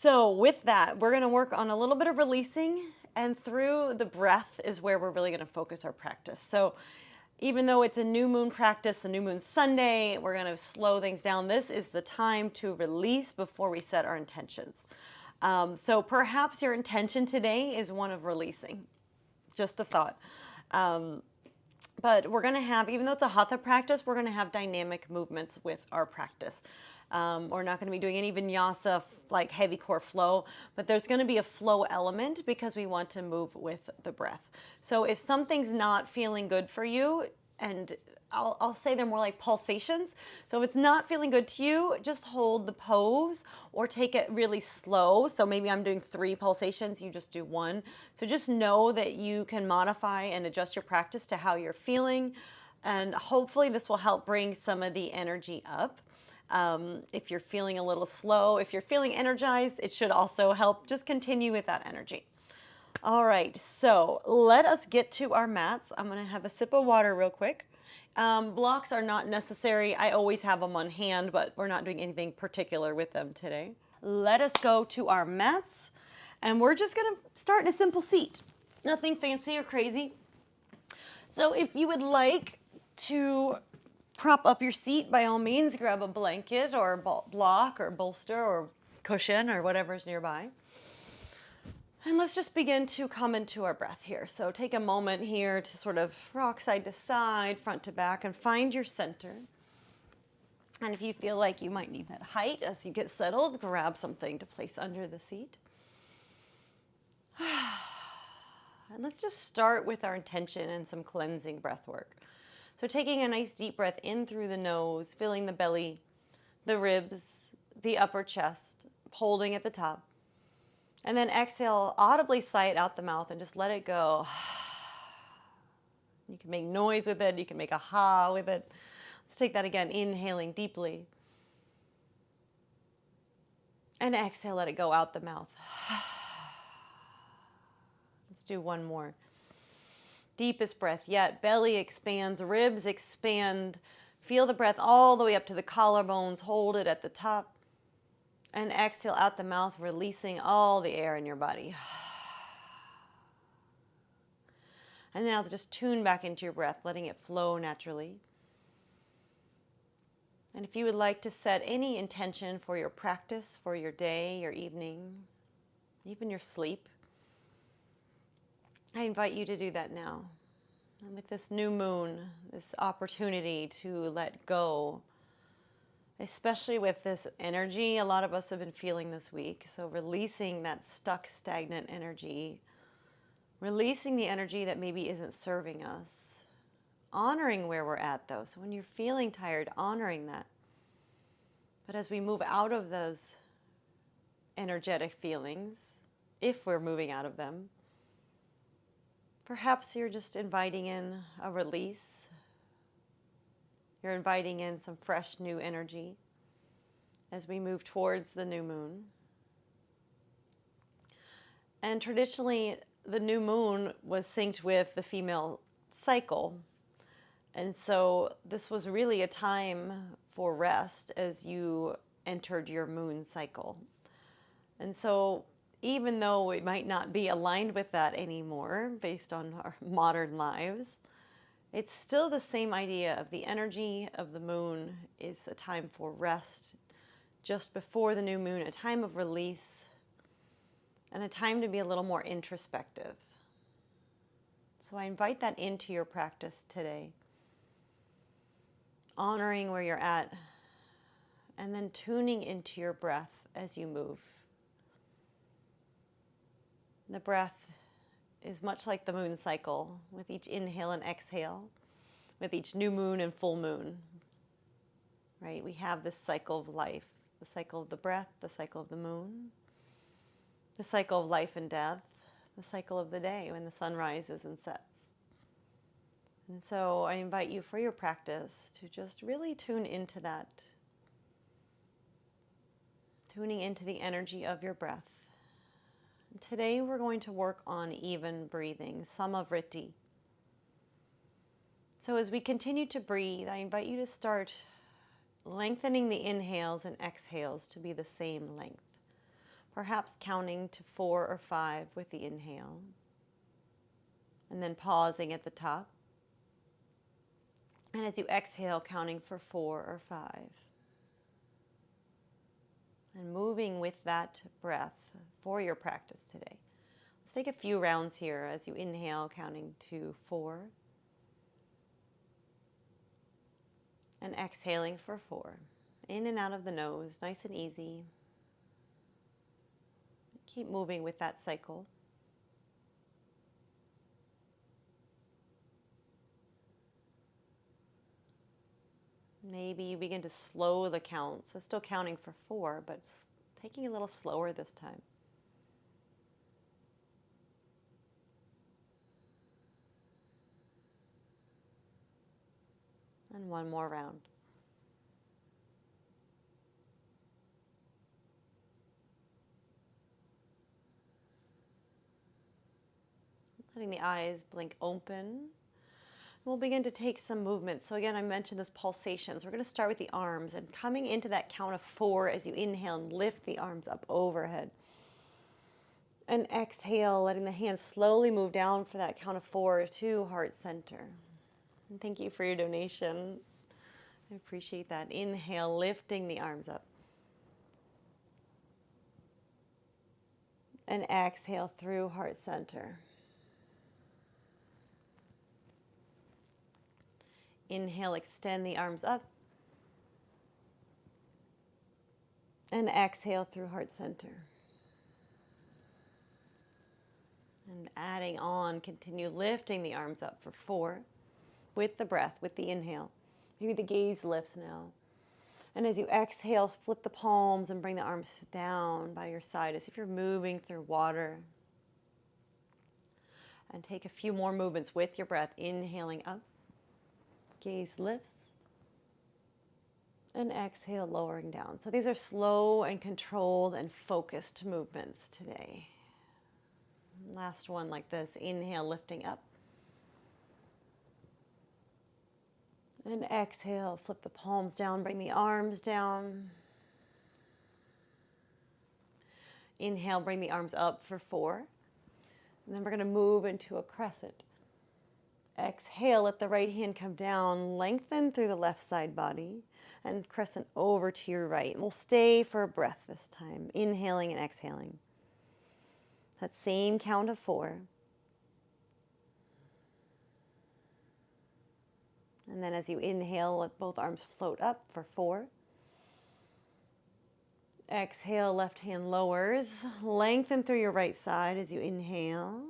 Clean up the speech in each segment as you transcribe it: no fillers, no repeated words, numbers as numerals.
So with that, we're going to work on a little bit of releasing, and through the breath is where we're really going to focus our practice. So even though it's a new moon practice, the new moon Sunday, we're going to slow things down. This is the time to release before we set our intentions. So perhaps your intention today is one of releasing. Just a thought. But we're going to have, even though it's a Hatha practice, we're going to have dynamic movements with our practice. We're not going to be doing any vinyasa, like heavy core flow, but there's going to be a flow element because we want to move with the breath. So if something's not feeling good for you, and I'll say they're more like pulsations. So if it's not feeling good to you, just hold the pose or take it really slow. So maybe I'm doing 3 pulsations, you just do 1. So just know that you can modify and adjust your practice to how you're feeling. And hopefully this will help bring some of the energy up. If you're feeling a little slow, if you're feeling energized, it should also help. Just continue with that energy. All right, so let us get to our mats. I'm going to have a sip of water real quick. Blocks are not necessary. I always have them on hand, but we're not doing anything particular with them today. Let us go to our mats, and we're just going to start in a simple seat. Nothing fancy or crazy. So if you would like to prop up your seat, by all means, grab a blanket or a block or bolster or cushion or whatever's nearby. And let's just begin to come into our breath here. So take a moment here to sort of rock side to side, front to back, and find your center. And if you feel like you might need that height as you get settled, grab something to place under the seat. And let's just start with our intention and some cleansing breath work. So taking a nice deep breath in through the nose, filling the belly, the ribs, the upper chest, holding at the top. And then exhale, audibly sigh it out the mouth and just let it go. You can make noise with it. You can make a ha with it. Let's take that again, inhaling deeply. And exhale, let it go out the mouth. Let's do one more. Deepest breath yet. Belly expands, ribs expand. Feel the breath all the way up to the collarbones. Hold it at the top. And exhale out the mouth, releasing all the air in your body. And now just tune back into your breath, letting it flow naturally. And if you would like to set any intention for your practice, for your day, your evening, even your sleep, I invite you to do that now. And with this new moon, this opportunity to let go, especially with this energy a lot of us have been feeling this week. So releasing that stuck, stagnant energy, releasing the energy that maybe isn't serving us, honoring where we're at though. So when you're feeling tired, honoring that. But as we move out of those energetic feelings, if we're moving out of them, perhaps you're just inviting in a release. You're inviting in some fresh new energy as we move towards the new moon. And traditionally, the new moon was synced with the female cycle. And so this was really a time for rest as you entered your moon cycle. And so even though we might not be aligned with that anymore based on our modern lives, it's still the same idea of the energy of the moon is a time for rest just before the new moon, a time of release, and a time to be a little more introspective. So I invite that into your practice today, honoring where you're at, and then tuning into your breath as you move. The breath is much like the moon cycle, with each inhale and exhale, with each new moon and full moon, right? We have this cycle of life, the cycle of the breath, the cycle of the moon, the cycle of life and death, the cycle of the day when the sun rises and sets. And so I invite you for your practice to just really tune into that, tuning into the energy of your breath. Today we're going to work on even breathing, samavriti. So as we continue to breathe, I invite you to start lengthening the inhales and exhales to be the same length. Perhaps counting to 4 or 5 with the inhale. And then pausing at the top. And as you exhale, counting for 4 or 5. And moving with that breath for your practice today. Let's take a few rounds here as you inhale, counting to 4. And exhaling for 4. In and out of the nose, nice and easy. Keep moving with that cycle. Maybe you begin to slow the count. So still counting for 4, but taking a little slower this time. And one more round. Letting the eyes blink open. We'll begin to take some movement. So again, I mentioned this pulsations. We're going to start with the arms and coming into that count of 4 as you inhale and lift the arms up overhead. And exhale, letting the hands slowly move down for that count of 4 to heart center. And thank you for your donation. I appreciate that. Inhale, lifting the arms up. And exhale through heart center. Inhale, extend the arms up. And exhale through heart center. And adding on, continue lifting the arms up for 4 with the breath, with the inhale. Maybe the gaze lifts now. And as you exhale, flip the palms and bring the arms down by your side as if you're moving through water. And take a few more movements with your breath, inhaling up. Gaze lifts. And exhale, lowering down. So these are slow and controlled and focused movements today. Last one like this. Inhale, lifting up. And exhale, flip the palms down, bring the arms down. Inhale, bring the arms up for 4. And then we're going to move into a crescent. Exhale, let the right hand come down, lengthen through the left side body, and crescent over to your right. And we'll stay for a breath this time, inhaling and exhaling. That same count of 4. And then as you inhale, let both arms float up for 4. Exhale, left hand lowers. Lengthen through your right side as you inhale.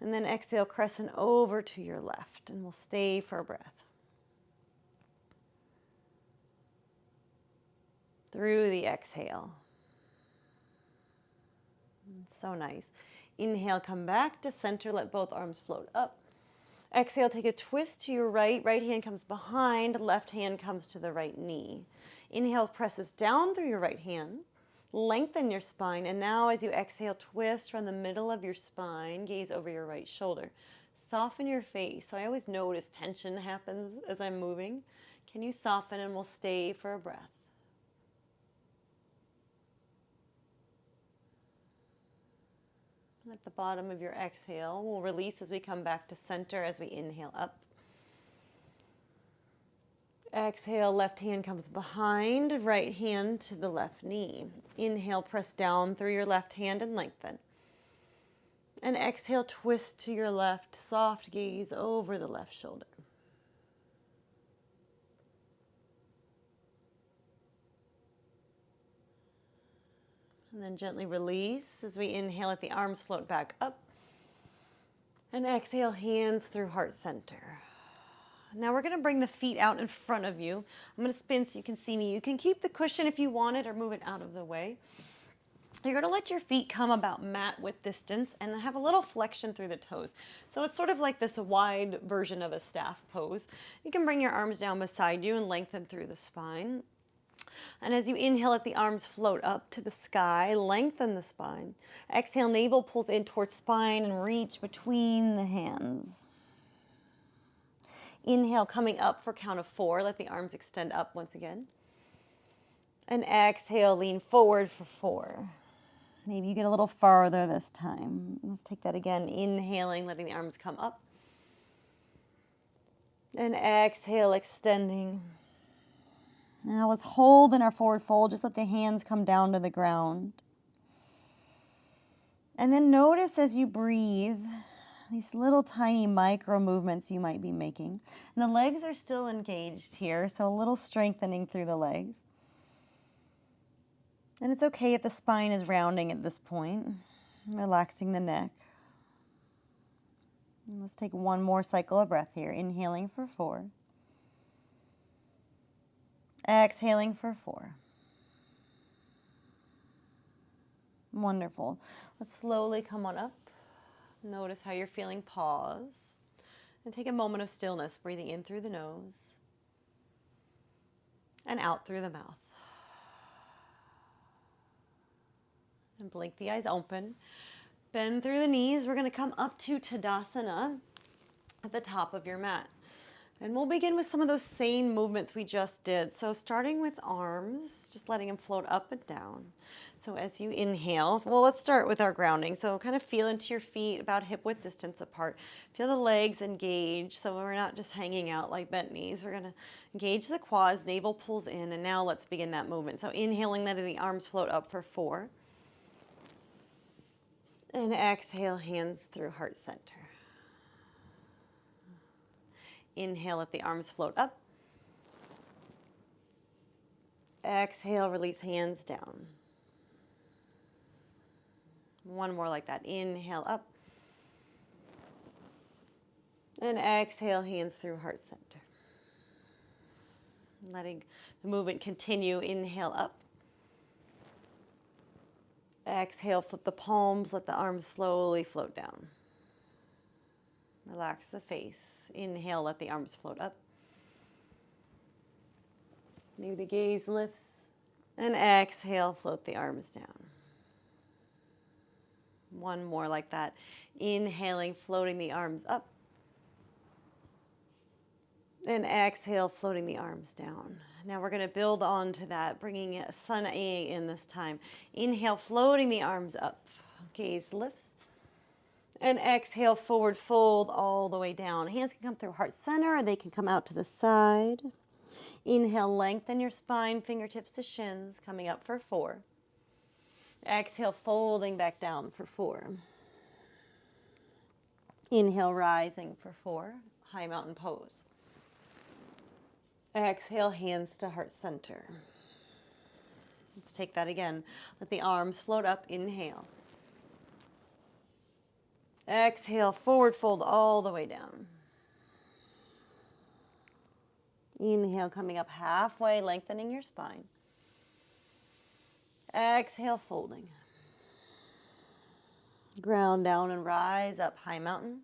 And then exhale, crescent over to your left. And we'll stay for a breath. Through the exhale. So nice. Inhale, come back to center. Let both arms float up. Exhale, take a twist to your right. Right hand comes behind. Left hand comes to the right knee. Inhale, presses down through your right hand. Lengthen your spine. And now as you exhale, twist from the middle of your spine. Gaze over your right shoulder. Soften your face. So I always notice tension happens as I'm moving. Can you soften, and we'll stay for a breath. At the bottom of your exhale, we'll release as we come back to center as we inhale up. Exhale, left hand comes behind, right hand to the left knee. Inhale, press down through your left hand and lengthen. And exhale, twist to your left, soft gaze over the left shoulder. And then gently release as we inhale, let the arms float back up. And exhale, hands through heart center. Now we're going to bring the feet out in front of you. I'm going to spin so you can see me. You can keep the cushion if you want it or move it out of the way. You're going to let your feet come about mat width distance and have a little flexion through the toes. So it's sort of like this wide version of a staff pose. You can bring your arms down beside you and lengthen through the spine. And as you inhale, let the arms float up to the sky, lengthen the spine. Exhale, navel pulls in towards spine and reach between the hands. Inhale, coming up for count of 4. Let the arms extend up once again. And exhale, lean forward for 4. Maybe you get a little farther this time. Let's take that again. Inhaling, letting the arms come up. And exhale, extending. Now let's hold in our forward fold. Just let the hands come down to the ground. And then notice as you breathe, these little tiny micro movements you might be making. And the legs are still engaged here, so a little strengthening through the legs. And it's okay if the spine is rounding at this point, relaxing the neck. And let's take one more cycle of breath here. Inhaling for 4. Exhaling for 4. Wonderful. Let's slowly come on up. Notice how you're feeling. Pause. And take a moment of stillness, breathing in through the nose and out through the mouth. And blink the eyes open. Bend through the knees. We're going to come up to Tadasana at the top of your mat. And we'll begin with some of those same movements we just did. So starting with arms, just letting them float up and down. So as you inhale, well, let's start with our grounding. So kind of feel into your feet about hip width distance apart. Feel the legs engage, so we're not just hanging out like bent knees. We're going to engage the quads, navel pulls in, and now let's begin that movement. So inhaling, letting the arms float up for 4. And exhale, hands through heart center. Inhale, let the arms float up. Exhale, release hands down. One more like that. Inhale up. And exhale, hands through heart center. Letting the movement continue. Inhale up. Exhale, flip the palms, let the arms slowly float down. Relax the face. Inhale, let the arms float up. Maybe the gaze lifts. And exhale, float the arms down. One more like that. Inhaling, floating the arms up. And exhale, floating the arms down. Now we're going to build on to that, bringing a sun A in this time. Inhale, floating the arms up. Gaze lifts. And exhale, forward fold all the way down. Hands can come through heart center, or they can come out to the side. Inhale, lengthen your spine, fingertips to shins, coming up for 4. Exhale, folding back down for 4. Inhale, rising for 4. High mountain pose. Exhale, hands to heart center. Let's take that again. Let the arms float up. Inhale. Exhale, forward fold all the way down. Inhale, coming up halfway, lengthening your spine. Exhale, folding. Ground down and rise up, high mountain.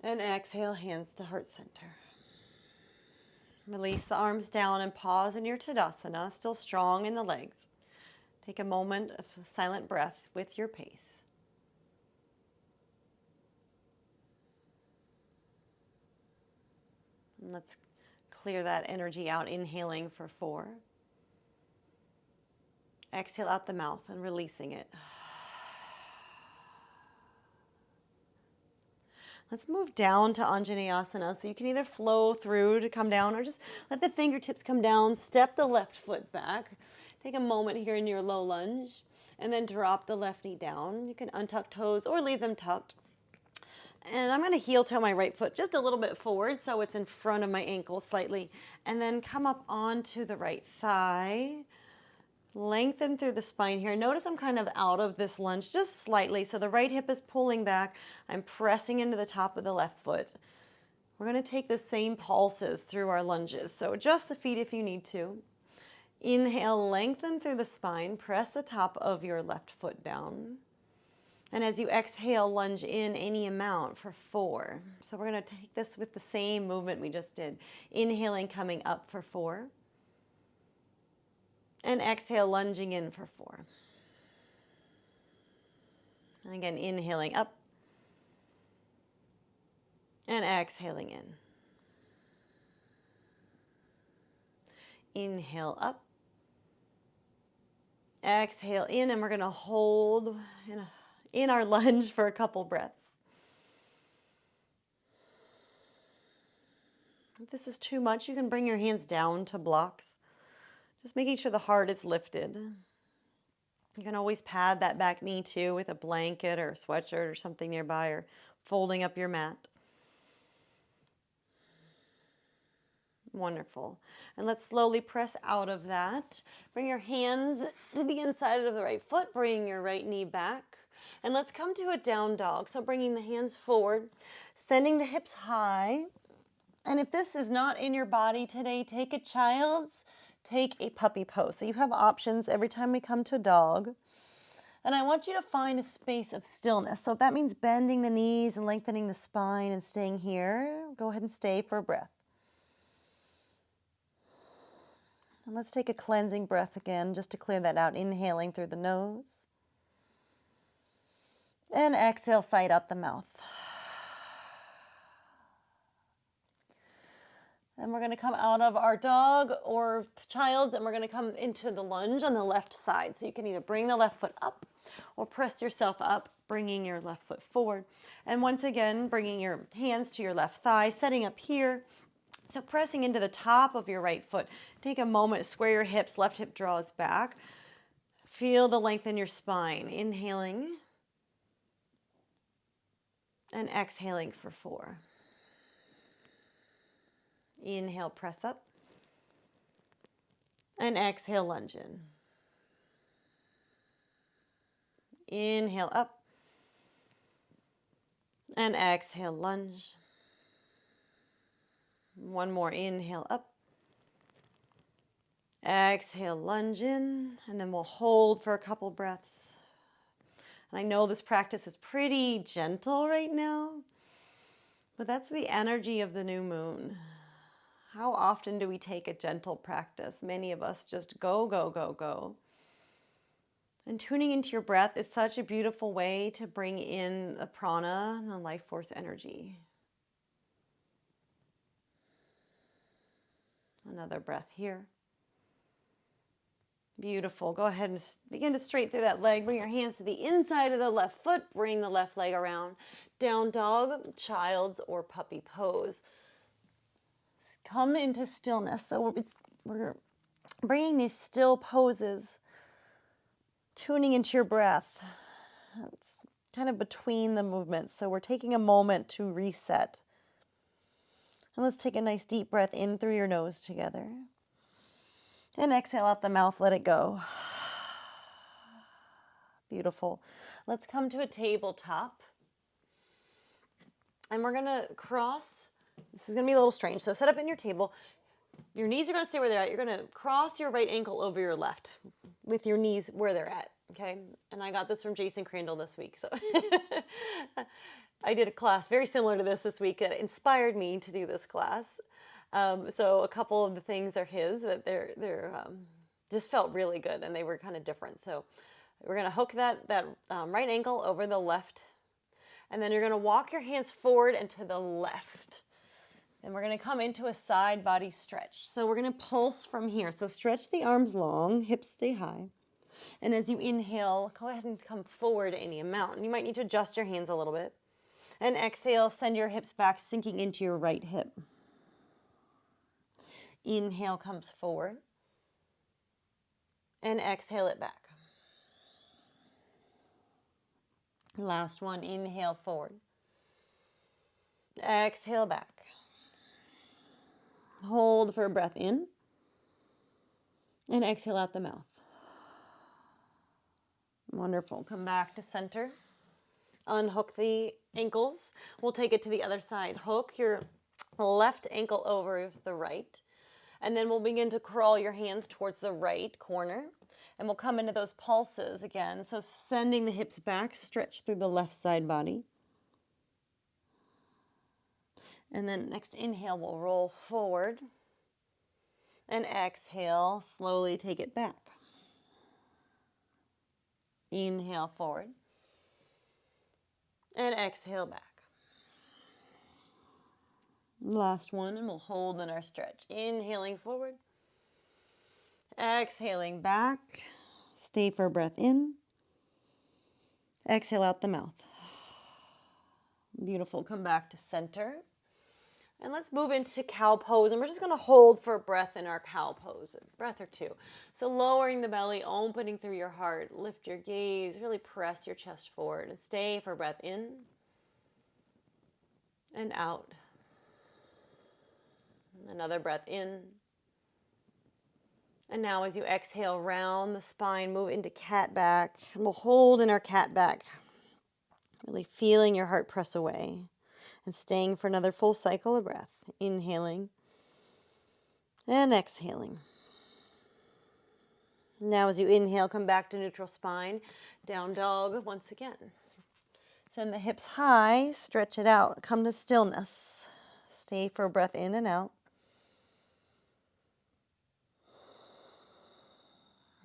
And exhale, hands to heart center. Release the arms down and pause in your Tadasana, still strong in the legs. Take a moment of silent breath with your pace. And let's clear that energy out, inhaling for 4. Exhale out the mouth and releasing it. Let's move down to Anjaneyasana. So you can either flow through to come down or just let the fingertips come down. Step the left foot back. Take a moment here in your low lunge and then drop the left knee down. You can untuck toes or leave them tucked. And I'm going to heel toe my right foot just a little bit forward so it's in front of my ankle slightly. And then come up onto the right thigh. Lengthen through the spine here. Notice I'm kind of out of this lunge just slightly. So the right hip is pulling back. I'm pressing into the top of the left foot. We're going to take the same pulses through our lunges. So adjust the feet if you need to. Inhale, lengthen through the spine. Press the top of your left foot down. And as you exhale, lunge in any amount for 4. So we're going to take this with the same movement we just did. Inhaling, coming up for 4. And exhale, lunging in for 4. And again, inhaling up. And exhaling in. Inhale up. Exhale in, and we're going to hold in our lunge for a couple breaths. If this is too much, you can bring your hands down to blocks. Just making sure the heart is lifted. You can always pad that back knee too with a blanket or a sweatshirt or something nearby, or folding up your mat. Wonderful. And let's slowly press out of that. Bring your hands to the inside of the right foot, bring your right knee back. And let's come to a down dog. So bringing the hands forward, sending the hips high. And if this is not in your body today, take a child's, take a puppy pose. So you have options every time we come to dog. And I want you to find a space of stillness. So if that means bending the knees and lengthening the spine and staying here, go ahead and stay for a breath. And let's take a cleansing breath again, just to clear that out. Inhaling through the nose. And exhale, sight out the mouth. And we're going to come out of our dog or child's, and we're going to come into the lunge on the left side. So you can either bring the left foot up or press yourself up, bringing your left foot forward. And once again, bringing your hands to your left thigh, setting up here. So pressing into the top of your right foot. Take a moment, square your hips, left hip draws back. Feel the length in your spine. Inhaling and exhaling for 4. Inhale, press up. And exhale, lunge in. Inhale, up. And exhale, lunge. One more, inhale, up. Exhale, lunge in. And then we'll hold for a couple breaths. And I know this practice is pretty gentle right now, but that's the energy of the new moon. How often do we take a gentle practice? Many of us just go, go, go, go. And tuning into your breath is such a beautiful way to bring in the prana and the life force energy. Another breath here. Beautiful. Go ahead and begin to straighten through that leg. Bring your hands to the inside of the left foot. Bring the left leg around. Down dog, child's, or puppy pose. Come into stillness. So we're bringing these still poses, tuning into your breath. It's kind of between the movements. So we're taking a moment to reset. And let's take a nice deep breath in through your nose together. And exhale out the mouth, let it go. Beautiful. Let's come to a tabletop. And we're going to cross. This is going to be a little strange. So set up in your table. Your knees are going to stay where they're at. You're going to cross your right ankle over your left with your knees where they're at. Okay? And I got this from Jason Crandall this week. So I did a class very similar to this week that inspired me to do this class. So a couple of the things are his, but they're just felt really good, and they were kind of different. So we're going to hook that right ankle over the left, and then you're going to walk your hands forward and to the left. And we're going to come into a side body stretch. So we're going to pulse from here. So stretch the arms long, hips stay high. And as you inhale, go ahead and come forward any amount. And you might need to adjust your hands a little bit. And exhale, send your hips back, sinking into your right hip. Inhale comes forward. And exhale it back. Last one, inhale forward. Exhale back. Hold for a breath in. And exhale out the mouth. Wonderful. Come back to center. Unhook the ankles. We'll take it to the other side. Hook your left ankle over the right. And then we'll begin to crawl your hands towards the right corner. And we'll come into those pulses again. So sending the hips back, stretch through the left side body. And then next inhale, we'll roll forward. And exhale, slowly take it back. Inhale forward. And exhale back. Last one, and we'll hold in our stretch. Inhaling forward. Exhaling back. Stay for a breath in. Exhale out the mouth. Beautiful. Come back to center. And let's move into cow pose. And we're just going to hold for a breath in our cow pose, a breath or two. So lowering the belly, opening through your heart. Lift your gaze. Really press your chest forward. And stay for a breath in and out. Another breath in. And now as you exhale, round the spine, move into cat back. And we'll hold in our cat back. Really feeling your heart press away. And staying for another full cycle of breath. Inhaling and exhaling. Now as you inhale, come back to neutral spine. Down dog once again. Send the hips high, stretch it out. Come to stillness. Stay for a breath in and out.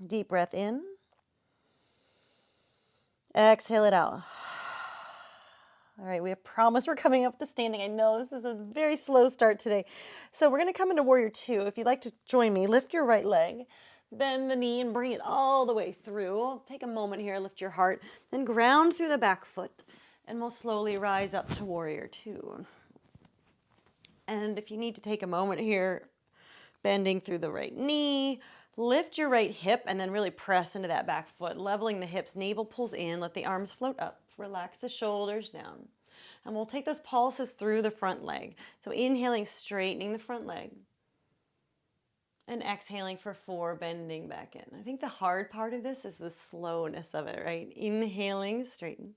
Deep breath in. Exhale it out. All right, we have promise we're coming up to standing. I know this is a very slow start today. So we're going to come into Warrior Two. If you'd like to join me, lift your right leg, bend the knee and bring it all the way through. Take a moment here, lift your heart, then ground through the back foot, and we'll slowly rise up to Warrior Two. And if you need to take a moment here, bending through the right knee, lift your right hip and then really press into that back foot, leveling the hips, navel pulls in, let the arms float up. Relax the shoulders down. And we'll take those pulses through the front leg. So inhaling, straightening the front leg. And exhaling for 4, bending back in. I think the hard part of this is the slowness of it, right? Inhaling, straighten.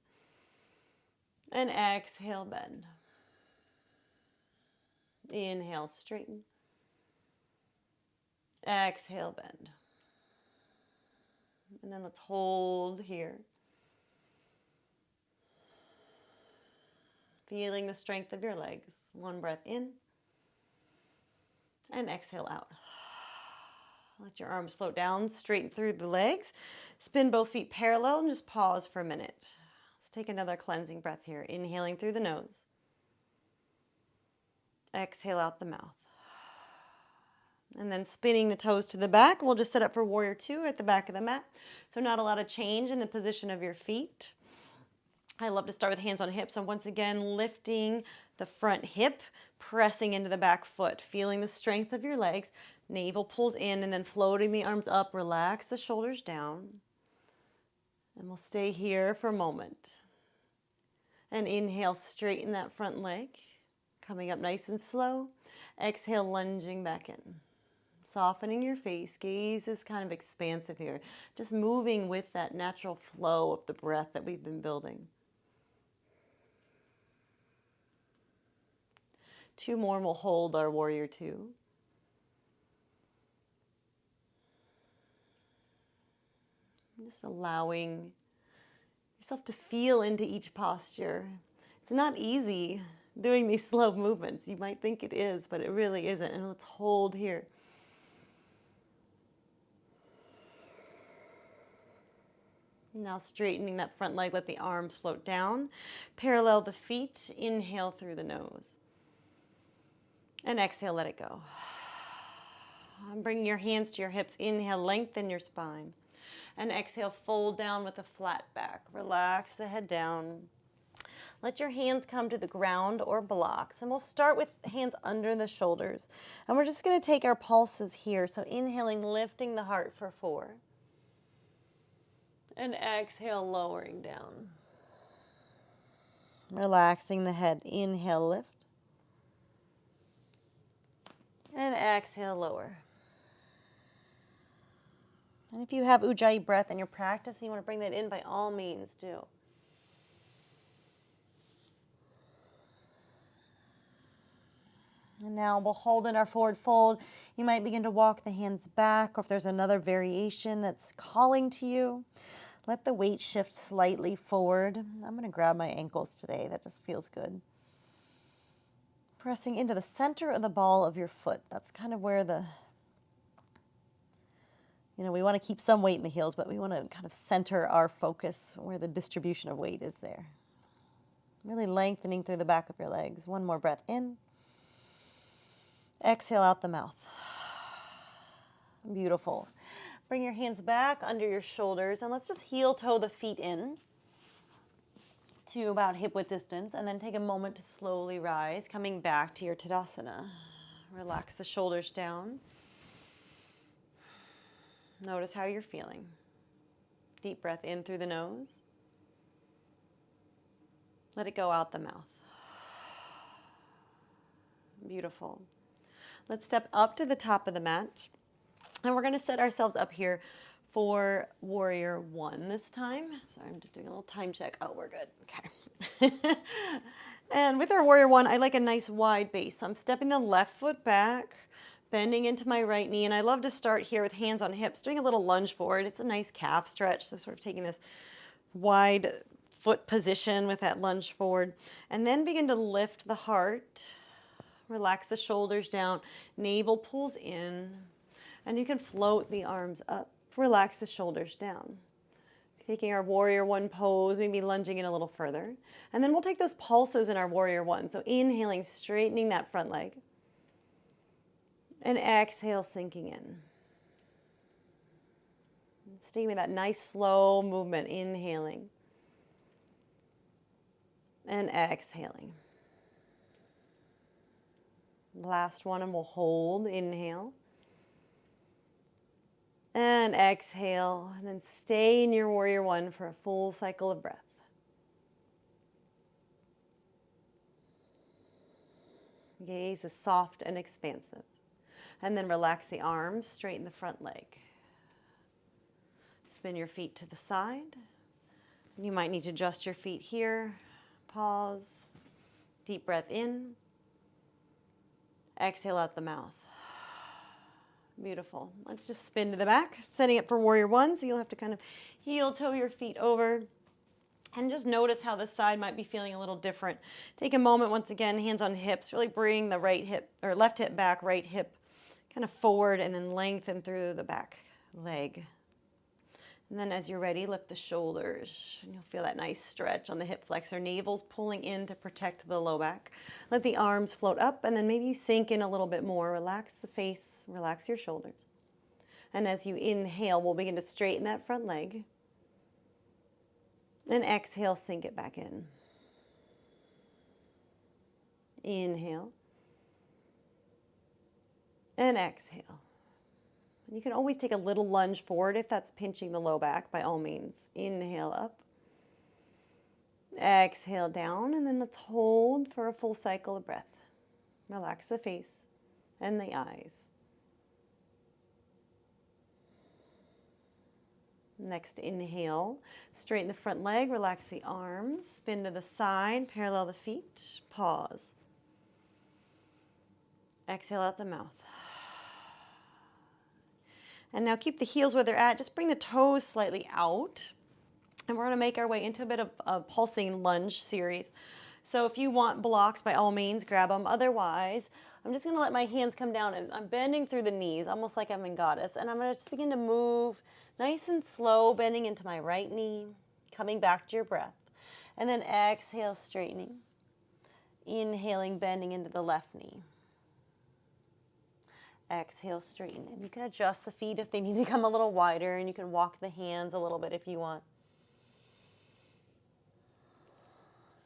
And exhale, bend. Inhale, straighten. Exhale, bend. And then let's hold here. Feeling the strength of your legs. 1 breath in. And exhale out. Let your arms float down, straighten through the legs. Spin both feet parallel and just pause for a minute. Let's take another cleansing breath here. Inhaling through the nose. Exhale out the mouth. And then spinning the toes to the back. We'll just set up for Warrior Two at the back of the mat. So not a lot of change in the position of your feet. I love to start with hands on hips. And once again, lifting the front hip, pressing into the back foot, feeling the strength of your legs. Navel pulls in and then floating the arms up. Relax the shoulders down. And we'll stay here for a moment. And inhale, straighten that front leg. Coming up nice and slow. Exhale, lunging back in. Softening your face. Gaze is kind of expansive here. Just moving with that natural flow of the breath that we've been building. 2 more and we'll hold our Warrior Two. Just allowing yourself to feel into each posture. It's not easy doing these slow movements. You might think it is, but it really isn't. And let's hold here. Now straightening that front leg, let the arms float down. Parallel the feet, inhale through the nose. And exhale, let it go. And bring your hands to your hips. Inhale, lengthen your spine. And exhale, fold down with a flat back. Relax the head down. Let your hands come to the ground or blocks. And we'll start with hands under the shoulders. And we're just going to take our pulses here. So inhaling, lifting the heart for 4. And exhale, lowering down. Relaxing the head. Inhale, lift. And exhale, lower. And if you have Ujjayi breath in your practice and you want to bring that in, by all means do. And now we'll hold in our forward fold. You might begin to walk the hands back, or if there's another variation that's calling to you, let the weight shift slightly forward. I'm going to grab my ankles today. That just feels good. Pressing into the center of the ball of your foot. That's kind of where we want to keep some weight in the heels, but we want to kind of center our focus where the distribution of weight is there. Really lengthening through the back of your legs. 1 more breath in. Exhale out the mouth. Beautiful. Bring your hands back under your shoulders, and let's just heel toe the feet in to about hip width distance, and then take a moment to slowly rise, coming back to your Tadasana. Relax the shoulders down. Notice how you're feeling. Deep breath in through the nose. Let it go out the mouth. Beautiful. Let's step up to the top of the mat. And we're going to set ourselves up here for Warrior One this time. Sorry, I'm just doing a little time check. Oh, we're good. Okay. And with our Warrior One, I like a nice wide base. So I'm stepping the left foot back, bending into my right knee. And I love to start here with hands on hips, doing a little lunge forward. It's a nice calf stretch. So sort of taking this wide foot position with that lunge forward. And then begin to lift the heart. Relax the shoulders down. Navel pulls in. And you can float the arms up. Relax the shoulders down. Taking our Warrior One pose, maybe lunging in a little further. And then we'll take those pulses in our Warrior One. So inhaling, straightening that front leg. And exhale, sinking in. Staying with that nice slow movement, inhaling. And exhaling. Last one, and we'll hold, inhale. And exhale, and then stay in your Warrior One for a full cycle of breath. Gaze is soft and expansive. And then relax the arms, straighten the front leg. Spin your feet to the side. You might need to adjust your feet here. Pause. Deep breath in. Exhale out the mouth. Beautiful. Let's just spin to the back, setting up for Warrior One. So you'll have to kind of heel toe your feet over and just notice how this side might be feeling a little different. Take a moment, once again, hands on hips, really bring the right hip or left hip back, right hip kind of forward, and then lengthen through the back leg. And then as you're ready, lift the shoulders, and you'll feel that nice stretch on the hip flexor. Navel's pulling in to protect the low back. Let the arms float up, and then maybe you sink in a little bit more. Relax the face, relax your shoulders. And as you inhale, we'll begin to straighten that front leg. And exhale, sink it back in. Inhale. And exhale. And you can always take a little lunge forward if that's pinching the low back, by all means. Inhale up. Exhale down, and then let's hold for a full cycle of breath. Relax the face and the eyes. Next inhale, straighten the front leg, relax the arms, spin to the side, parallel the feet, pause. Exhale out the mouth. And now keep the heels where they're at, just bring the toes slightly out. And we're gonna make our way into a bit of a pulsing lunge series. So if you want blocks, by all means, grab them. Otherwise, I'm just gonna let my hands come down, and I'm bending through the knees, almost like I'm in goddess. And I'm gonna just begin to move nice and slow, bending into my right knee, coming back to your breath. And then exhale, straightening. Inhaling, bending into the left knee. Exhale, straighten. And you can adjust the feet if they need to come a little wider, and you can walk the hands a little bit if you want.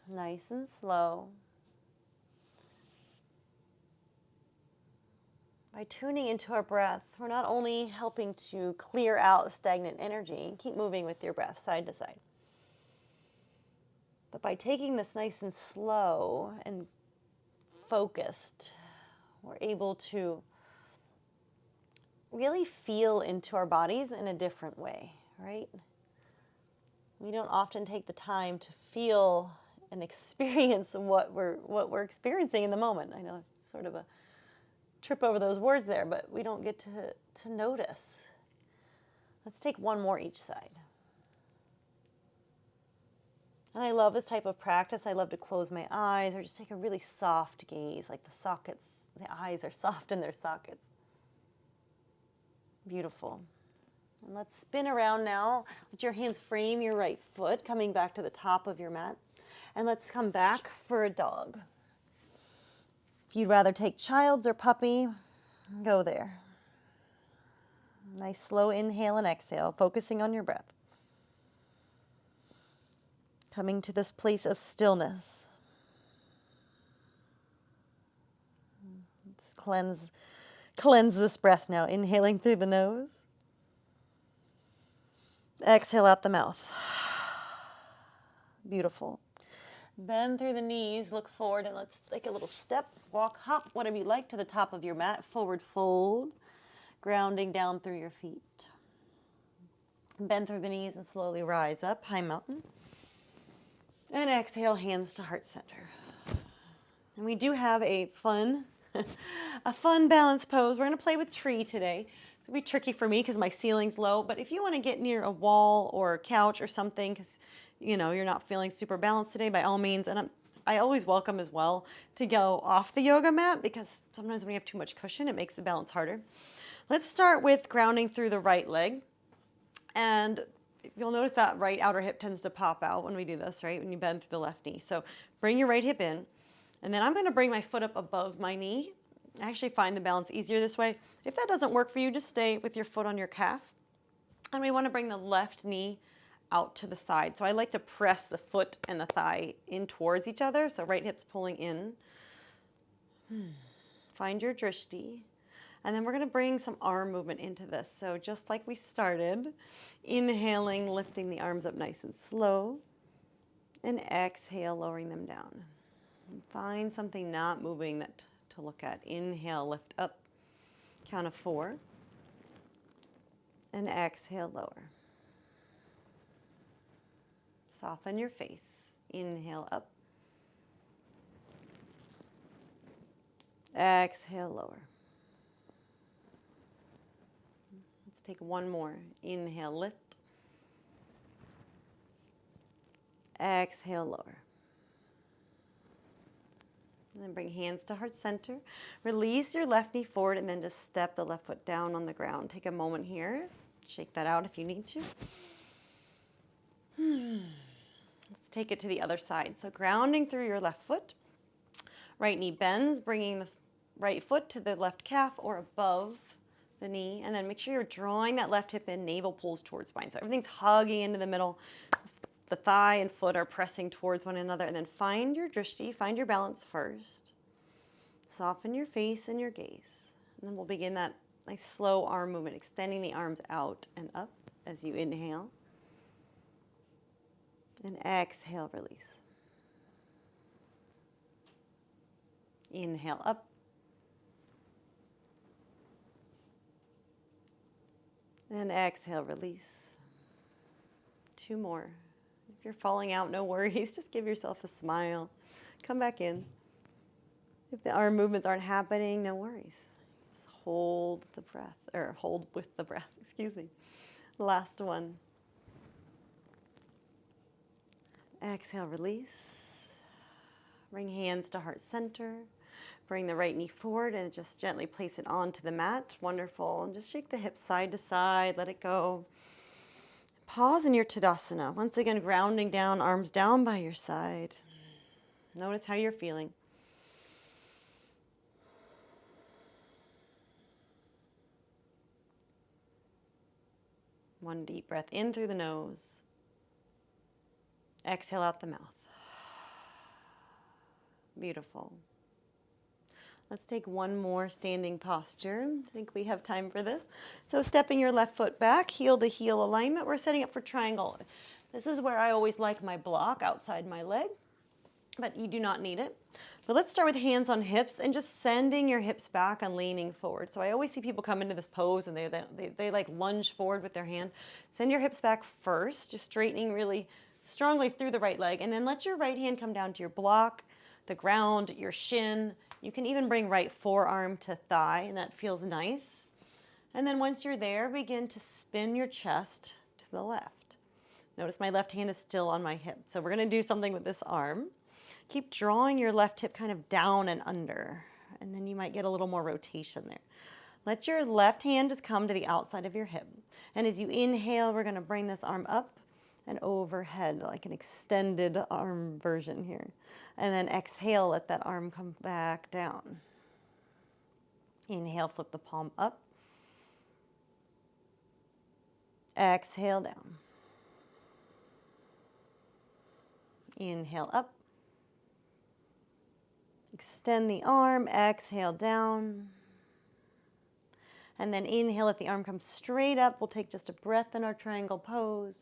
Nice and slow. By tuning into our breath, we're not only helping to clear out stagnant energy, keep moving with your breath side to side, but by taking this nice and slow and focused, we're able to really feel into our bodies in a different way, right? We don't often take the time to feel and experience what we're experiencing in the moment. I know it's sort of a trip over those words there, but we don't get to notice. Let's take one more each side. And I love this type of practice. I love to close my eyes or just take a really soft gaze, like the eyes are soft in their sockets. Beautiful. And let's spin around now. Let your hands frame your right foot, coming back to the top of your mat. And let's come back for a dog. If you'd rather take child's or puppy, go there. Nice slow inhale and exhale, focusing on your breath. Coming to this place of stillness. Let's cleanse this breath now. Inhaling through the nose. Exhale out the mouth. Beautiful. Bend through the knees, look forward, and let's take a little step, walk, hop, whatever you like, to the top of your mat. Forward fold, grounding down through your feet. Bend through the knees and slowly rise up, high mountain. And exhale, hands to heart center. And we do have a fun balance pose. We're going to play with tree today. It'll be tricky for me because my ceiling's low, but if you want to get near a wall or a couch or something, because you know you're not feeling super balanced today, by all means. And I always welcome as well to go off the yoga mat, because sometimes when you have too much cushion, it makes the balance harder. Let's start with grounding through the right leg. And you'll notice that right outer hip tends to pop out when we do this, right? When you bend through the left knee. So bring your right hip in. And then I'm going to bring my foot up above my knee. I actually find the balance easier this way. If that doesn't work for you, just stay with your foot on your calf. And we want to bring the left knee out to the side. So I like to press the foot and the thigh in towards each other. So right hip's pulling in. Find your drishti. And then we're going to bring some arm movement into this. So just like we started, inhaling, lifting the arms up nice and slow. And exhale, lowering them down. And find something not moving that to look at. Inhale, lift up. Count of 4. And exhale, lower. Soften your face. Inhale up. Exhale, lower. Let's take one more. Inhale, lift. Exhale, lower. And then bring hands to heart center. Release your left knee forward and then just step the left foot down on the ground. Take a moment here. Shake that out if you need to. Let's take it to the other side. So grounding through your left foot. Right knee bends, bringing the right foot to the left calf or above the knee. And then make sure you're drawing that left hip in, navel pulls towards spine. So everything's hugging into the middle. The thigh and foot are pressing towards one another. And then find your drishti, find your balance first. Soften your face and your gaze. And then we'll begin that nice slow arm movement, extending the arms out and up as you inhale. And exhale, release. Inhale up. And exhale, release. 2 more. If you're falling out, no worries. Just give yourself a smile. Come back in. If the arm movements aren't happening, no worries. Just hold the breath, or hold with the breath, excuse me. Last one. Exhale, release. Bring hands to heart center. Bring the right knee forward and just gently place it onto the mat. Wonderful. And just shake the hips side to side. Let it go. Pause in your Tadasana. Once again, grounding down, arms down by your side. Notice how you're feeling. One deep breath in through the nose. Exhale out the mouth. Beautiful. Let's take one more standing posture. I think we have time for this. So stepping your left foot back, heel to heel alignment. We're setting up for triangle. This is where I always like my block outside my leg, but you do not need it. But let's start with hands on hips and just sending your hips back and leaning forward. So I always see people come into this pose and they like lunge forward with their hand. Send your hips back first, just straightening really strongly through the right leg, and then let your right hand come down to your block, the ground, your shin. You can even bring right forearm to thigh, and that feels nice. And then once you're there, begin to spin your chest to the left. Notice my left hand is still on my hip. So we're going to do something with this arm. Keep drawing your left hip kind of down and under, and then you might get a little more rotation there. Let your left hand just come to the outside of your hip. And as you inhale, we're going to bring this arm up and overhead, like an extended arm version here. And then exhale, let that arm come back down. Inhale, flip the palm up. Exhale down. Inhale up. Extend the arm, exhale down. And then inhale, let the arm come straight up. We'll take just a breath in our triangle pose.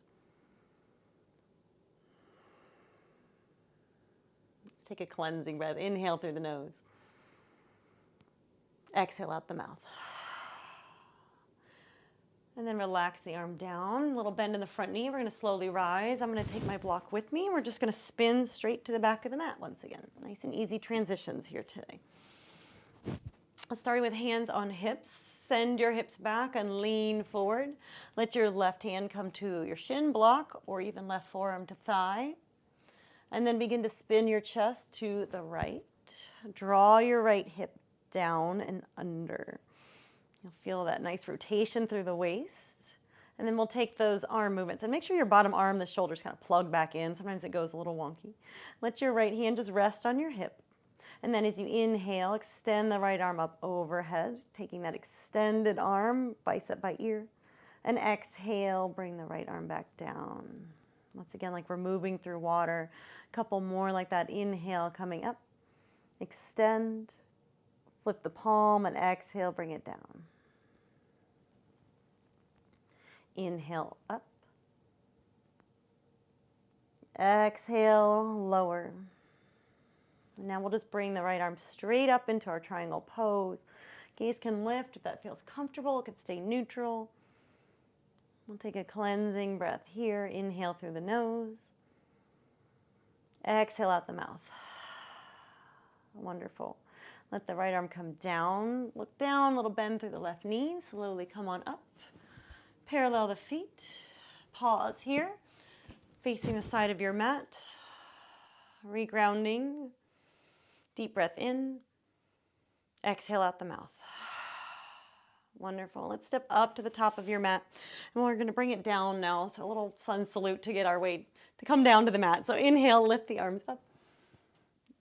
Let's take a cleansing breath. Inhale through the nose. Exhale out the mouth. And then relax the arm down, a little bend in the front knee. We're going to slowly rise. I'm going to take my block with me. We're just going to spin straight to the back of the mat once again. Nice and easy transitions here today. Let's start with hands on hips. Send your hips back and lean forward. Let your left hand come to your shin block or even left forearm to thigh. And then begin to spin your chest to the right. Draw your right hip down and under. You'll feel that nice rotation through the waist. And then we'll take those arm movements and make sure your bottom arm, the shoulders kind of plug back in. Sometimes it goes a little wonky. Let your right hand just rest on your hip. And then as you inhale, extend the right arm up overhead, taking that extended arm, bicep by ear. And exhale, bring the right arm back down. Once again, like we're moving through water. A couple more like that. Inhale, coming up. Extend. Flip the palm and exhale, bring it down. Inhale, up. Exhale, lower. And now we'll just bring the right arm straight up into our triangle pose. Gaze can lift if that feels comfortable. It could stay neutral. We'll take a cleansing breath here. Inhale through the nose. Exhale out the mouth. Wonderful. Let the right arm come down. Look down, little bend through the left knee. Slowly come on up. Parallel the feet. Pause here. Facing the side of your mat. Regrounding. Deep breath in. Exhale out the mouth. Wonderful. Let's step up to the top of your mat. And we're going to bring it down now. So a little sun salute to get our weight to come down to the mat. So inhale, lift the arms up.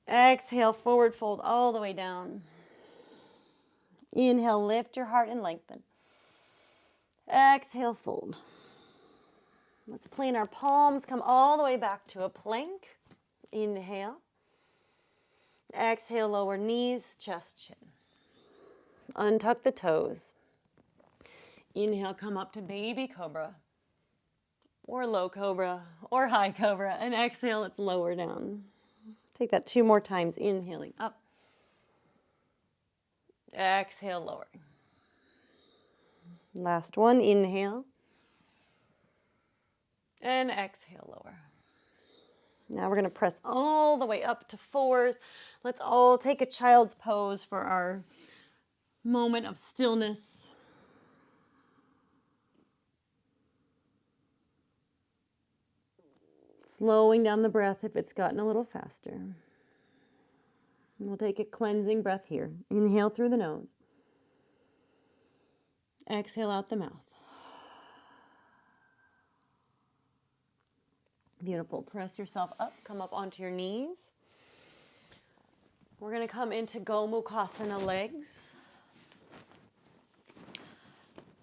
Exhale, forward fold all the way down. Inhale, lift your heart and lengthen. Exhale, fold. Let's plant our palms, come all the way back to a plank. Inhale. Exhale, lower knees, chest, chin. Untuck the toes. Inhale, come up to baby cobra, or low cobra, or high cobra. And exhale, let's lower down. Take that 2 more times. Inhaling up. Exhale, lowering. Last one. Inhale. And exhale, lower. Now we're going to press all the way up to 4s. Let's all take a child's pose for our moment of stillness. Slowing down the breath if it's gotten a little faster. And we'll take a cleansing breath here. Inhale through the nose. Exhale out the mouth. Beautiful. Press yourself up. Come up onto your knees. We're going to come into Gomukhasana legs.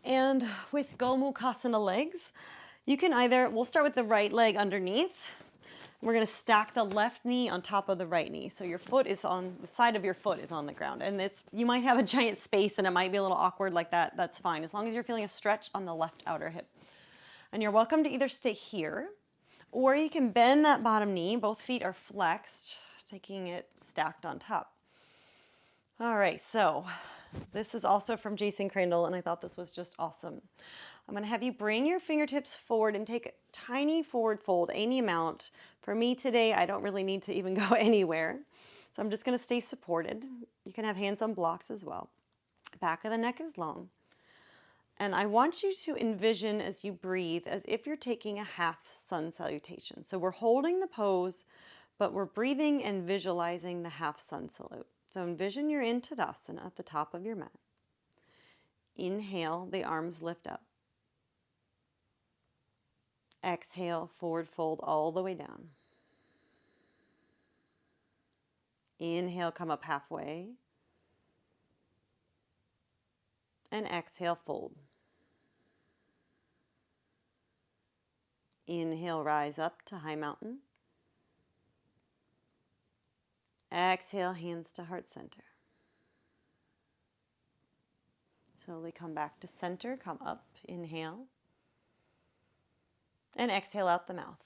And with Gomukhasana legs, you can we'll start with the right leg underneath. We're going to stack the left knee on top of the right knee. So your foot is on, the side of your foot is on the ground. And you might have a giant space and it might be a little awkward like that. That's fine, as long as you're feeling a stretch on the left outer hip. And you're welcome to either stay here, or you can bend that bottom knee. Both feet are flexed, taking it stacked on top. All right, so this is also from Jason Crandall, and I thought this was just awesome. I'm going to have you bring your fingertips forward and take a tiny forward fold, any amount. For me today, I don't really need to even go anywhere. So I'm just going to stay supported. You can have hands on blocks as well. Back of the neck is long. And I want you to envision as you breathe as if you're taking a half sun salutation. So we're holding the pose, but we're breathing and visualizing the half sun salute. So envision you're in Tadasana at the top of your mat. Inhale, the arms lift up. Exhale, forward fold all the way down. Inhale, come up halfway. And exhale, fold. Inhale, rise up to high mountain. Exhale, hands to heart center. Slowly come back to center, come up, inhale. And exhale out the mouth.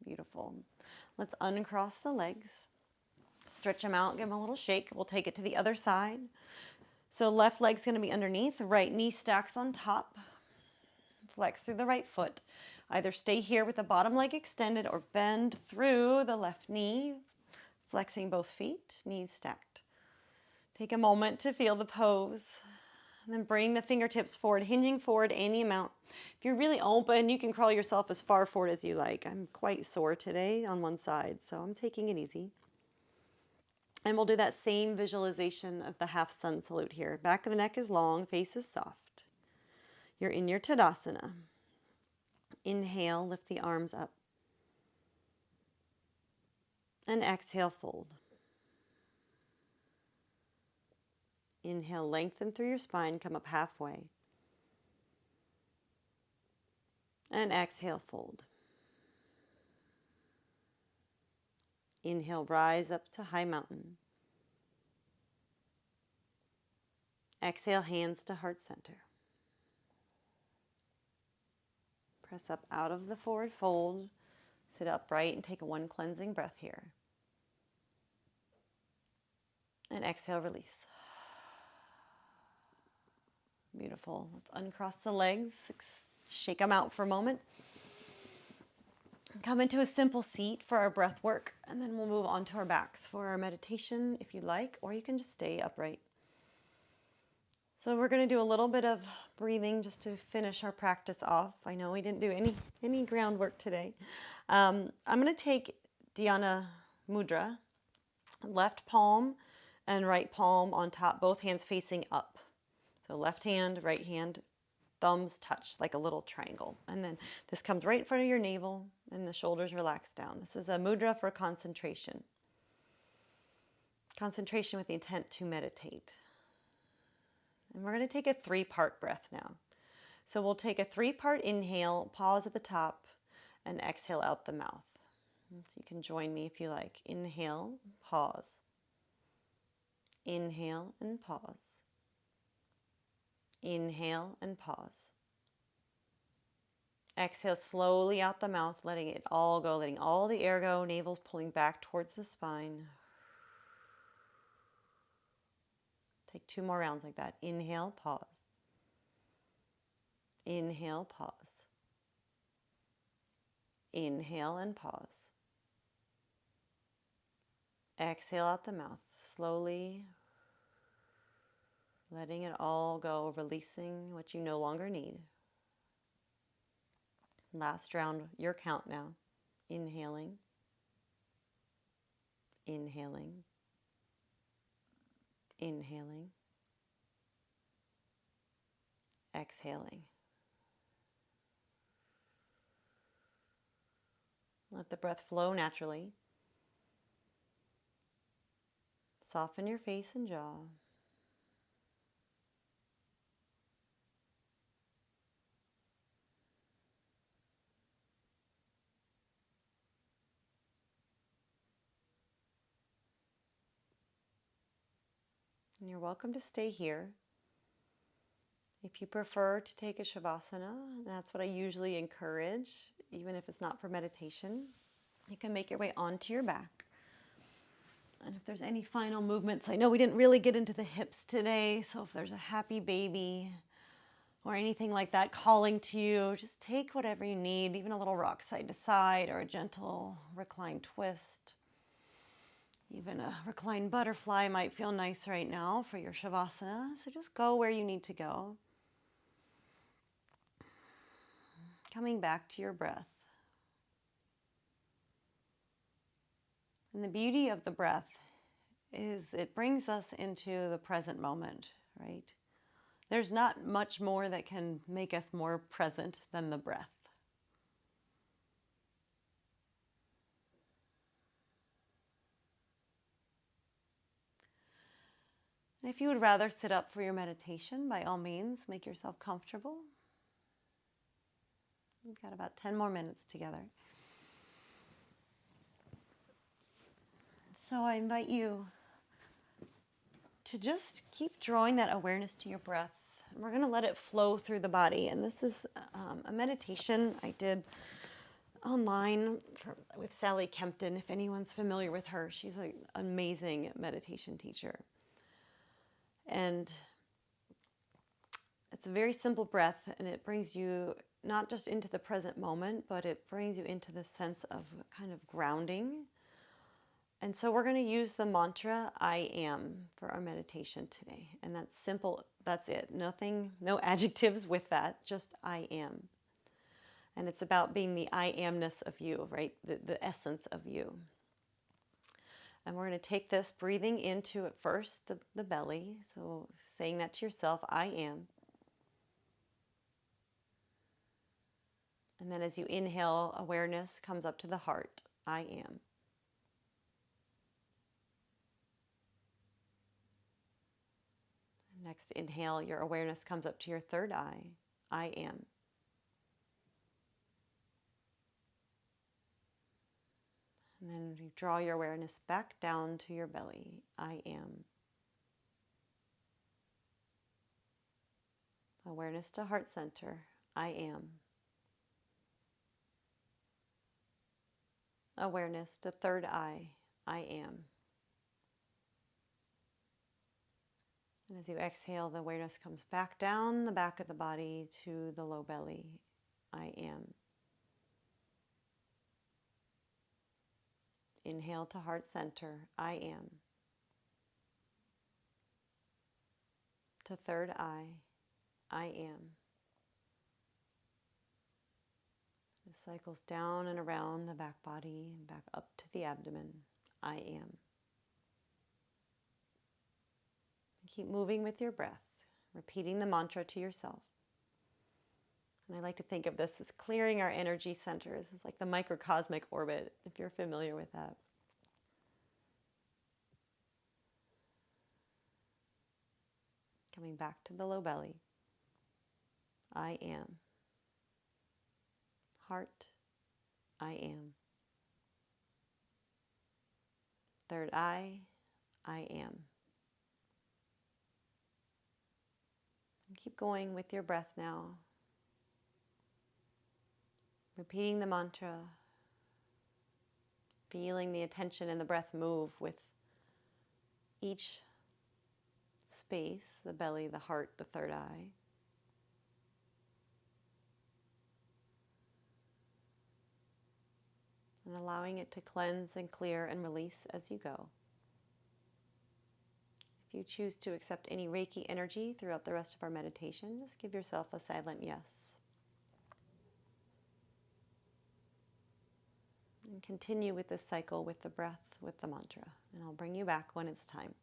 Beautiful. Let's uncross the legs. Stretch them out, give them a little shake. We'll take it to the other side. So left leg's going to be underneath, right knee stacks on top. Flex through the right foot. Either stay here with the bottom leg extended or bend through the left knee, flexing both feet, knees stacked. Take a moment to feel the pose. And then bring the fingertips forward, hinging forward any amount. If you're really open, you can crawl yourself as far forward as you like. I'm quite sore today on one side, so I'm taking it easy. And we'll do that same visualization of the half sun salute here. Back of the neck is long, face is soft. You're in your Tadasana. Inhale, lift the arms up. And exhale, fold. Inhale, lengthen through your spine, come up halfway. And exhale, fold. Inhale, rise up to high mountain. Exhale, hands to heart center. Press up out of the forward fold. Sit upright and take one cleansing breath here. And exhale, release. Beautiful. Let's uncross the legs, shake them out for a moment. Come into a simple seat for our breath work, and then we'll move on to our backs for our meditation if you like, or you can just stay upright. So we're going to do a little bit of breathing just to finish our practice off. I know we didn't do any groundwork today. I'm going to take Dhyana Mudra, left palm and right palm on top, both hands facing up. So left hand, right hand, thumbs touch like a little triangle. And then this comes right in front of your navel and the shoulders relax down. This is a mudra for concentration. Concentration with the intent to meditate. And we're going to take a 3-part breath now. So we'll take a 3-part inhale, pause at the top, and exhale out the mouth. And so you can join me if you like. Inhale, pause. Inhale and pause. Inhale and pause. Exhale slowly out the mouth, letting it all go, letting all the air go, navel's pulling back towards the spine. Take 2 more rounds like that. Inhale, pause. Inhale, pause. Inhale and pause. Exhale out the mouth, slowly letting it all go, releasing what you no longer need. Last round, your count now. Inhaling, inhaling, inhaling, exhaling. Let the breath flow naturally. Soften your face and jaw. And you're welcome to stay here. If you prefer to take a Shavasana, that's what I usually encourage, even if it's not for meditation. You can make your way onto your back. And if there's any final movements, I know we didn't really get into the hips today, so if there's a happy baby or anything like that calling to you, just take whatever you need, even a little rock side to side or a gentle reclined twist. Even a reclined butterfly might feel nice right now for your Shavasana, so just go where you need to go. Coming back to your breath. And the beauty of the breath is it brings us into the present moment, right? There's not much more that can make us more present than the breath. And if you would rather sit up for your meditation, by all means, make yourself comfortable. We've got about 10 more minutes together. So I invite you to just keep drawing that awareness to your breath. And we're going to let it flow through the body. And this is a meditation I did online with Sally Kempton. If anyone's familiar with her, she's an amazing meditation teacher. And it's a very simple breath, and it brings you not just into the present moment, but it brings you into the sense of kind of grounding. And so we're going to use the mantra, I am, for our meditation today. And that's simple. That's it. Nothing, no adjectives with that, just I am. And it's about being the I amness of you, right? The essence of you. And we're going to take this breathing into at first the belly. So saying that to yourself, I am. And then as you inhale, awareness comes up to the heart, I am. Next inhale, your awareness comes up to your third eye, I am. And then you draw your awareness back down to your belly, I am. Awareness to heart center, I am. Awareness to third eye, I am. And as you exhale, the awareness comes back down the back of the body to the low belly, I am. Inhale to heart center, I am. To third eye, I am. It cycles down and around the back body and back up to the abdomen, I am. Keep moving with your breath, repeating the mantra to yourself. And I like to think of this as clearing our energy centers. It's like the microcosmic orbit, if you're familiar with that. Coming back to the low belly. I am. Heart, I am. Third eye, I am. And keep going with your breath now. Repeating the mantra, feeling the attention and the breath move with each space, the belly, the heart, the third eye. And allowing it to cleanse and clear and release as you go. If you choose to accept any Reiki energy throughout the rest of our meditation, just give yourself a silent yes. And continue with this cycle with the breath, with the mantra. And I'll bring you back when it's time.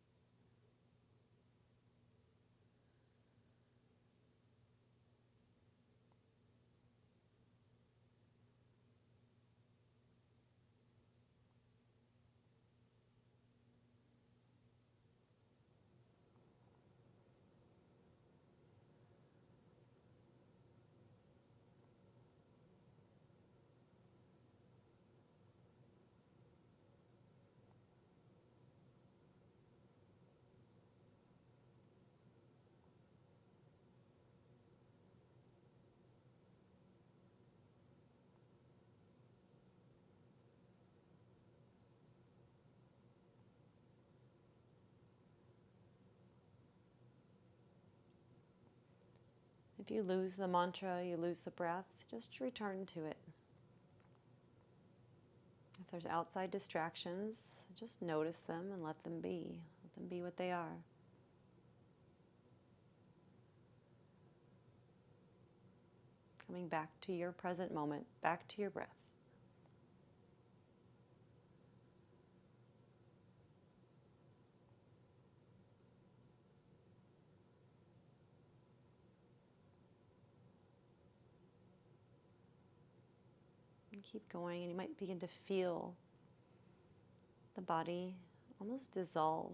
If you lose the mantra, you lose the breath, just return to it. If there's outside distractions, just notice them and let them be. Let them be what they are. Coming back to your present moment, back to your breath. And keep going, and you might begin to feel the body almost dissolve.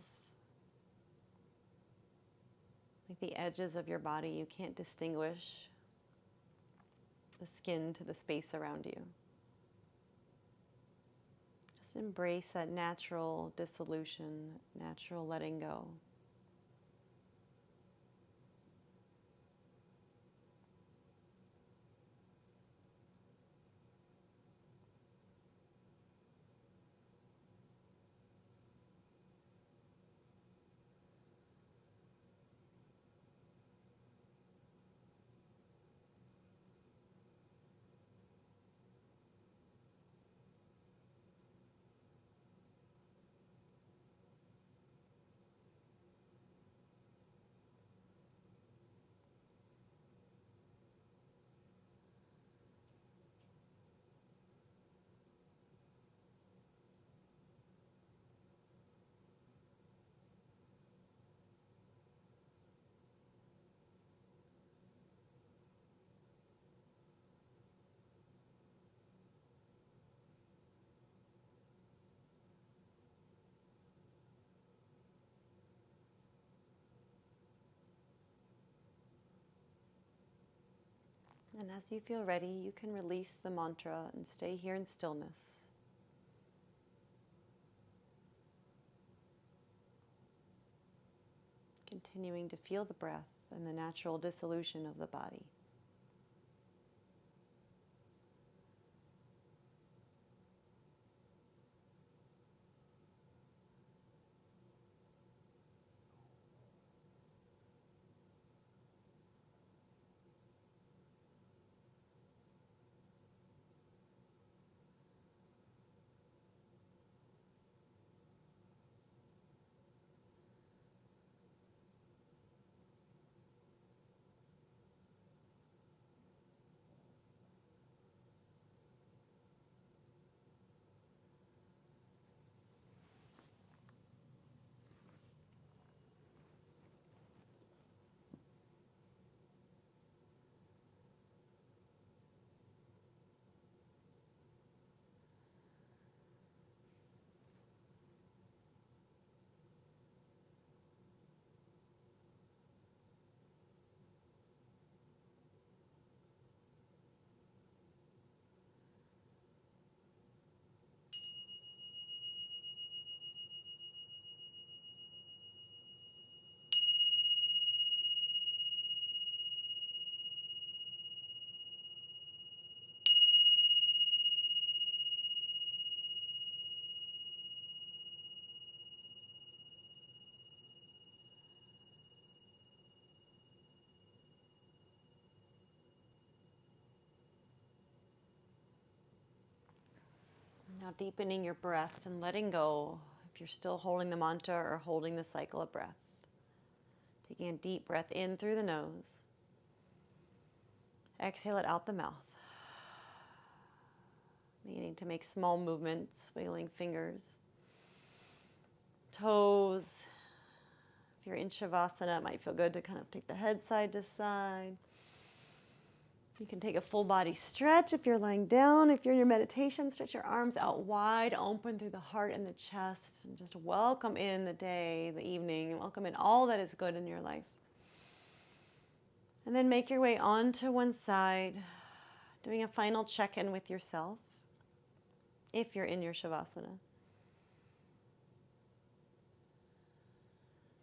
Like the edges of your body you can't distinguish. the skin to the space around you. Just embrace that natural dissolution, natural letting go. And as you feel ready, you can release the mantra and stay here in stillness. Continuing to feel the breath and the natural dissolution of the body. Now deepening your breath and letting go if you're still holding the mantra or holding the cycle of breath. Taking a deep breath in through the nose. Exhale it out the mouth. Beginning to make small movements, wiggling fingers, toes. If you're in Shavasana, it might feel good to kind of take the head side to side. You can take a full body stretch if you're lying down. If you're in your meditation, stretch your arms out wide, open through the heart and the chest, and just welcome in the day, the evening, and welcome in all that is good in your life. And then make your way onto one side, doing a final check-in with yourself, if you're in your Shavasana.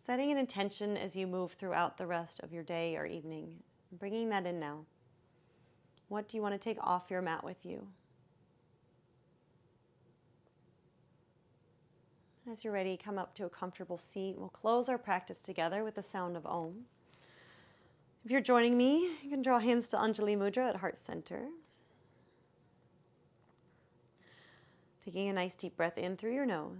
Setting an intention as you move throughout the rest of your day or evening, bringing that in now. What do you want to take off your mat with you? As you're ready, come up to a comfortable seat. We'll close our practice together with the sound of Om. If you're joining me, you can draw hands to Anjali Mudra at Heart Center. Taking a nice deep breath in through your nose.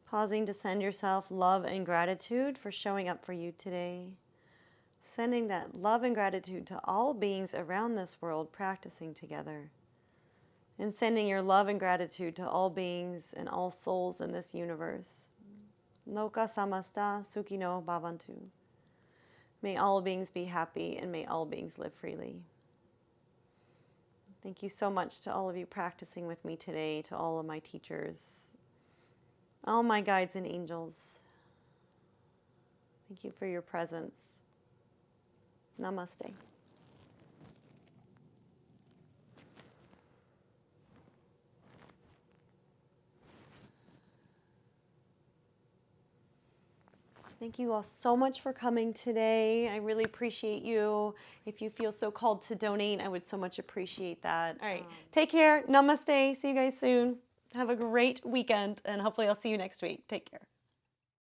Pausing to send yourself love and gratitude for showing up for you today. Sending that love and gratitude to all beings around this world practicing together. And sending your love and gratitude to all beings and all souls in this universe. Loka samasta sukhino bhavantu. May all beings be happy and may all beings live freely. Thank you so much to all of you practicing with me today, to all of my teachers, all my guides and angels. Thank you for your presence. Namaste. Thank you all so much for coming today. I really appreciate you. If you feel so called to donate, I would so much appreciate that. All right. Take care. Namaste. See you guys soon. Have a great weekend, and hopefully I'll see you next week. Take care.